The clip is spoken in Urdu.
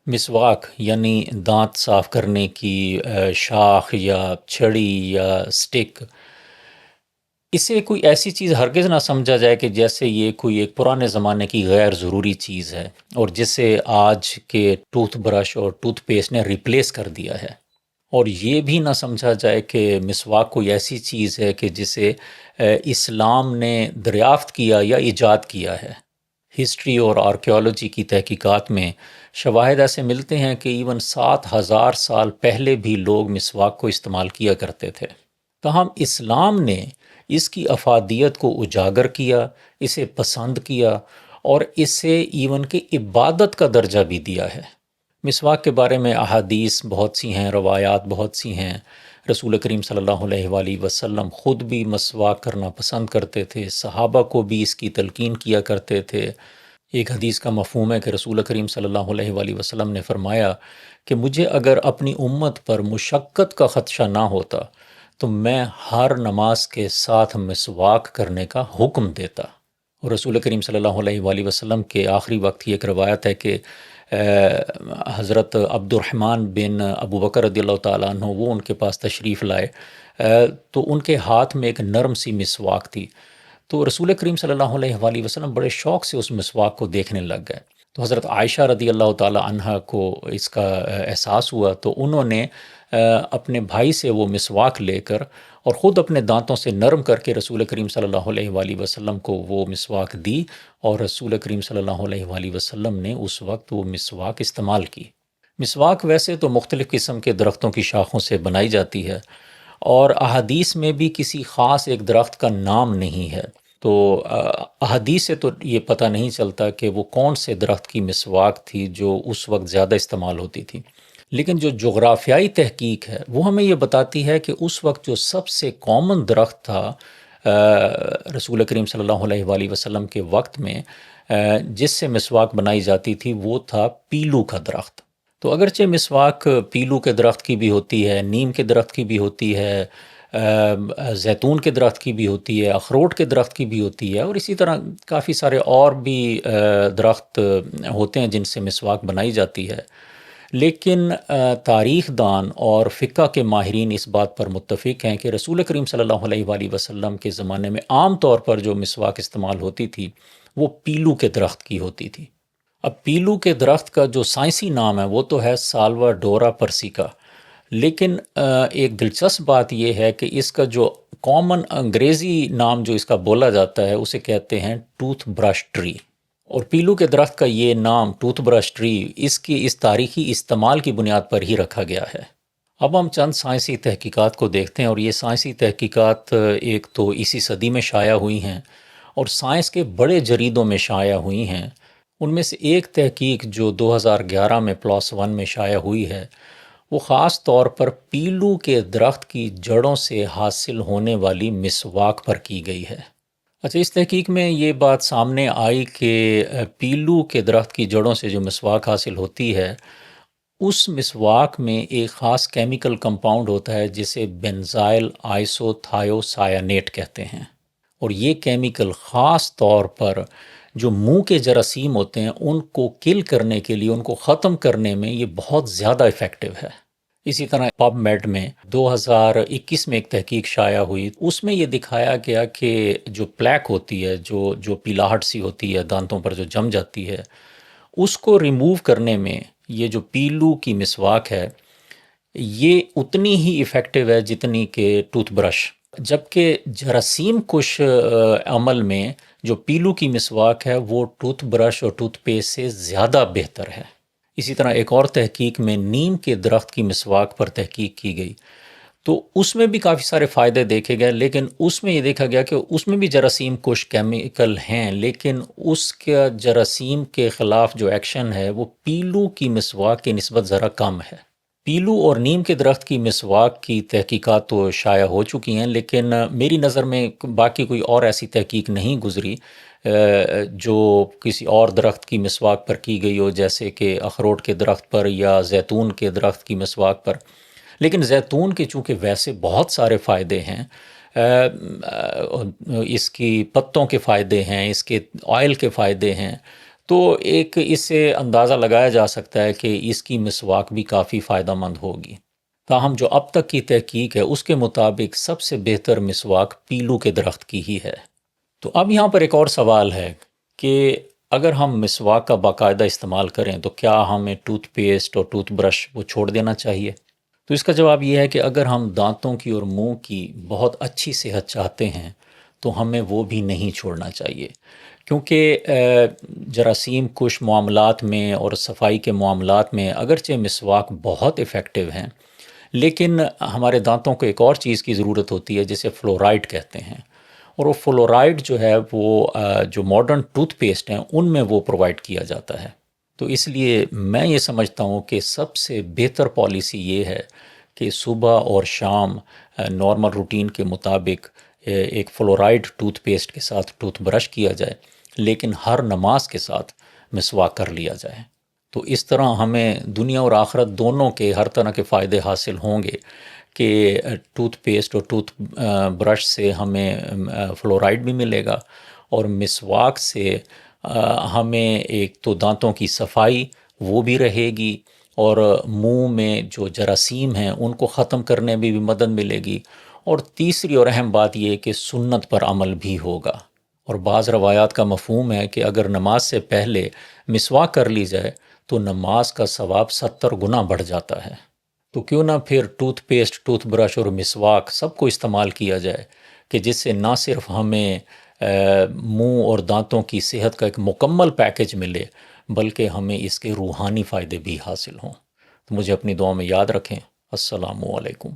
مسواک یعنی دانت صاف کرنے کی شاخ یا چھڑی یا سٹک، اسے کوئی ایسی چیز ہرگز نہ سمجھا جائے کہ جیسے یہ کوئی ایک پرانے زمانے کی غیر ضروری چیز ہے اور جسے آج کے ٹوتھ برش اور ٹوتھ پیسٹ نے ریپلیس کر دیا ہے۔ اور یہ بھی نہ سمجھا جائے کہ مسواک کوئی ایسی چیز ہے کہ جسے اسلام نے دریافت کیا یا ایجاد کیا ہے۔ ہسٹری اور آرکیالوجی کی تحقیقات میں شواہد ایسے ملتے ہیں کہ ایون 7,000 سال پہلے بھی لوگ مسواک کو استعمال کیا کرتے تھے۔ تاہم اسلام نے اس کی افادیت کو اجاگر کیا، اسے پسند کیا اور اسے ایون کہ عبادت کا درجہ بھی دیا ہے۔ مسواک کے بارے میں احادیث بہت سی ہیں، روایات بہت سی ہیں۔ رسول کریم صلی اللہ علیہ وآلہ وسلم خود بھی مسواک کرنا پسند کرتے تھے، صحابہ کو بھی اس کی تلقین کیا کرتے تھے۔ ایک حدیث کا مفہوم ہے کہ رسول کریم صلی اللہ علیہ وآلہ وسلم نے فرمایا کہ مجھے اگر اپنی امت پر مشقت کا خدشہ نہ ہوتا تو میں ہر نماز کے ساتھ مسواک کرنے کا حکم دیتا۔ اور رسول کریم صلی اللہ علیہ وآلہ وسلم کے آخری وقت کی ایک روایت ہے کہ حضرت عبد الرحمن بن ابو بکر رضی اللہ تعالیٰ عنہ وہ ان کے پاس تشریف لائے، تو ان کے ہاتھ میں ایک نرم سی مسواک تھی، تو رسول کریم صلی اللہ علیہ وآلہ وسلم بڑے شوق سے اس مسواک کو دیکھنے لگ گئے۔ تو حضرت عائشہ رضی اللہ تعالیٰ عنہ کو اس کا احساس ہوا، تو انہوں نے اپنے بھائی سے وہ مسواک لے کر اور خود اپنے دانتوں سے نرم کر کے رسول کریم صلی اللہ علیہ وآلہ وسلم کو وہ مسواک دی، اور رسول کریم صلی اللہ علیہ وآلہ وسلم نے اس وقت وہ مسواک استعمال کی۔ مسواک ویسے تو مختلف قسم کے درختوں کی شاخوں سے بنائی جاتی ہے، اور احادیث میں بھی کسی خاص ایک درخت کا نام نہیں ہے، تو احادیث سے تو یہ پتہ نہیں چلتا کہ وہ کون سے درخت کی مسواک تھی جو اس وقت زیادہ استعمال ہوتی تھی۔ لیکن جو جغرافیائی تحقیق ہے وہ ہمیں یہ بتاتی ہے کہ اس وقت جو سب سے کامن درخت تھا رسول کریم صلی اللہ علیہ وآلہ وسلم کے وقت میں جس سے مسواک بنائی جاتی تھی وہ تھا پیلو کا درخت۔ تو اگرچہ مسواک پیلو کے درخت کی بھی ہوتی ہے، نیم کے درخت کی بھی ہوتی ہے، زیتون کے درخت کی بھی ہوتی ہے، اخروٹ کے درخت کی بھی ہوتی ہے، اور اسی طرح کافی سارے اور بھی درخت ہوتے ہیں جن سے مسواک بنائی جاتی ہے۔ لیکن تاریخ دان اور فقہ کے ماہرین اس بات پر متفق ہیں کہ رسول کریم صلی اللہ علیہ وآلہ وسلم کے زمانے میں عام طور پر جو مسواک استعمال ہوتی تھی وہ پیلو کے درخت کی ہوتی تھی۔ اب پیلو کے درخت کا جو سائنسی نام ہے وہ تو ہے سالوا ڈورا پرسیکا، لیکن ایک دلچسپ بات یہ ہے کہ اس کا جو کامن انگریزی نام جو اس کا بولا جاتا ہے اسے کہتے ہیں ٹوتھ برش ٹری، اور پیلو کے درخت کا یہ نام ٹوتھ برش ٹری اس کی اس تاریخی استعمال کی بنیاد پر ہی رکھا گیا ہے۔ اب ہم چند سائنسی تحقیقات کو دیکھتے ہیں، اور یہ سائنسی تحقیقات ایک تو اسی صدی میں شائع ہوئی ہیں اور سائنس کے بڑے جریدوں میں شائع ہوئی ہیں۔ ان میں سے ایک تحقیق جو 2011 میں PLOS ONE میں شائع ہوئی ہے وہ خاص طور پر پیلو کے درخت کی جڑوں سے حاصل ہونے والی مسواک پر کی گئی ہے۔ اچھا، اس تحقیق میں یہ بات سامنے آئی کہ پیلو کے درخت کی جڑوں سے جو مسواک حاصل ہوتی ہے اس مسواک میں ایک خاص کیمیکل کمپاؤنڈ ہوتا ہے جسے بینزائل آئسو تھائیو سائنیٹ کہتے ہیں، اور یہ کیمیکل خاص طور پر جو منہ کے جراثیم ہوتے ہیں ان کو کل کرنے کے لیے، ان کو ختم کرنے میں یہ بہت زیادہ ایفیکٹو ہے۔ اسی طرح پب میڈ میں 2021 میں ایک تحقیق شائع ہوئی، اس میں یہ دکھایا گیا کہ جو پلیک ہوتی ہے، جو پیلاہٹ سی ہوتی ہے دانتوں پر جو جم جاتی ہے، اس کو ریموو کرنے میں یہ جو پیلو کی مسواک ہے یہ اتنی ہی ایفیکٹو ہے جتنی کہ ٹوتھ برش، جبکہ جراثیم کش عمل میں جو پیلو کی مسواک ہے وہ ٹوتھ برش اور ٹوتھ پیسٹ سے زیادہ بہتر ہے۔ اسی طرح ایک اور تحقیق میں نیم کے درخت کی مسواک پر تحقیق کی گئی، تو اس میں بھی کافی سارے فائدے دیکھے گئے، لیکن اس میں یہ دیکھا گیا کہ اس میں بھی جراثیم کش کیمیکل ہیں، لیکن اس کا جراثیم کے خلاف جو ایکشن ہے وہ پیلو کی مسواک کی نسبت ذرا کم ہے۔ پیلو اور نیم کے درخت کی مسواک کی تحقیقات تو شائع ہو چکی ہیں، لیکن میری نظر میں باقی کوئی اور ایسی تحقیق نہیں گزری جو کسی اور درخت کی مسواک پر کی گئی ہو، جیسے کہ اخروٹ کے درخت پر یا زیتون کے درخت کی مسواک پر۔ لیکن زیتون کے چونکہ ویسے بہت سارے فائدے ہیں، اس کی پتوں کے فائدے ہیں، اس کے آئل کے فائدے ہیں، تو ایک اس سے اندازہ لگایا جا سکتا ہے کہ اس کی مسواک بھی کافی فائدہ مند ہوگی۔ تاہم جو اب تک کی تحقیق ہے اس کے مطابق سب سے بہتر مسواک پیلو کے درخت کی ہی ہے۔ تو اب یہاں پر ایک اور سوال ہے کہ اگر ہم مسواک کا باقاعدہ استعمال کریں تو کیا ہمیں ٹوتھ پیسٹ اور ٹوتھ برش وہ چھوڑ دینا چاہیے؟ تو اس کا جواب یہ ہے کہ اگر ہم دانتوں کی اور منہ کی بہت اچھی صحت چاہتے ہیں تو ہمیں وہ بھی نہیں چھوڑنا چاہیے، کیونکہ جراثیم کش معاملات میں اور صفائی کے معاملات میں اگرچہ مسواک بہت افیکٹو ہیں، لیکن ہمارے دانتوں کو ایک اور چیز کی ضرورت ہوتی ہے جسے فلورائڈ کہتے ہیں، اور وہ فلورائڈ جو ہے وہ جو ماڈرن ٹوتھ پیسٹ ہیں ان میں وہ پرووائڈ کیا جاتا ہے۔ تو اس لیے میں یہ سمجھتا ہوں کہ سب سے بہتر پالیسی یہ ہے کہ صبح اور شام نارمل روٹین کے مطابق ایک فلورائڈ ٹوتھ پیسٹ کے ساتھ ٹوتھ برش کیا جائے، لیکن ہر نماز کے ساتھ مسواک کر لیا جائے۔ تو اس طرح ہمیں دنیا اور آخرت دونوں کے ہر طرح کے فائدے حاصل ہوں گے کہ ٹوتھ پیسٹ اور ٹوتھ برش سے ہمیں فلورائڈ بھی ملے گا، اور مسواک سے ہمیں ایک تو دانتوں کی صفائی وہ بھی رہے گی، اور منہ میں جو جراثیم ہیں ان کو ختم کرنے میں بھی مدد ملے گی، اور تیسری اور اہم بات یہ کہ سنت پر عمل بھی ہوگا۔ اور بعض روایات کا مفہوم ہے کہ اگر نماز سے پہلے مسواک کر لی جائے تو نماز کا ثواب 70 گنا بڑھ جاتا ہے۔ تو کیوں نہ پھر ٹوتھ پیسٹ، ٹوتھ برش اور مسواک سب کو استعمال کیا جائے کہ جس سے نہ صرف ہمیں منہ اور دانتوں کی صحت کا ایک مکمل پیکج ملے، بلکہ ہمیں اس کے روحانی فائدے بھی حاصل ہوں۔ تو مجھے اپنی دعا میں یاد رکھیں۔ السلام علیکم۔